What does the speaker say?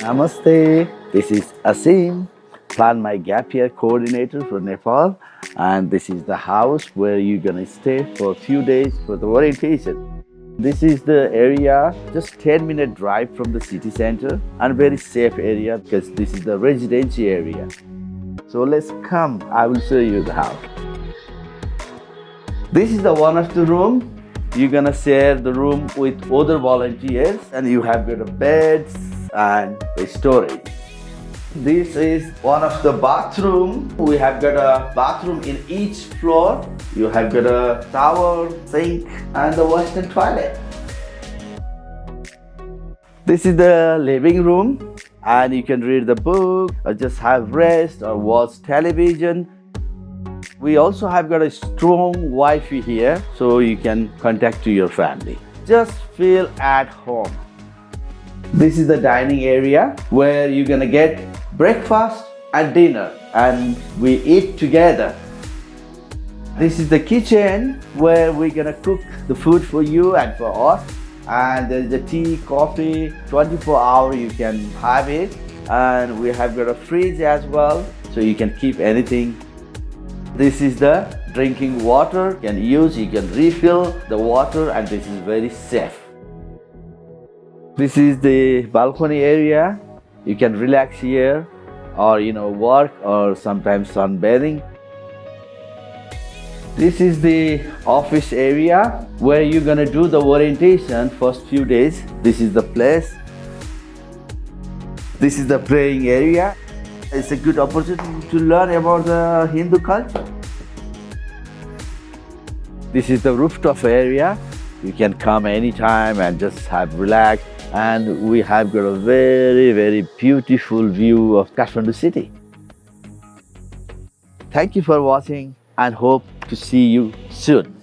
Namaste, this is Asim, Plan My Gap Year coordinator for Nepal, and this is the house where you're gonna stay for a few days for the orientation. This is the area, just 10-minute drive from the city center, and very safe area because this is the residential area. So let's come, I will show you the house. This is the one of the room. You're gonna share the room with other volunteers, and you have your beds and a storage. This is one of the bathroom. We have got a bathroom in each floor. You have got a shower, sink, and the western toilet. This is the living room, and you can read the book, or just have rest, or watch television. We also have got a strong Wi-Fi here, so you can contact to your family. Just feel at home. This is the dining area where you're gonna get breakfast and dinner, and we eat together. This is the kitchen where we're gonna cook the food for you and for us. And there's the tea, coffee, 24 hours you can have it. And we have got a fridge as well, so you can keep anything. This is the drinking water you can use, you can refill the water, and this is very safe. This is the balcony area. You can relax here, or work, or sometimes sunbathing. This is the office area where you're gonna do the orientation first few days. This is the place. This is the praying area. It's a good opportunity to learn about the Hindu culture. This is the rooftop area. You can come anytime and just have relax. And we have got a very, very beautiful view of Kathmandu city. Thank you for watching and hope to see you soon.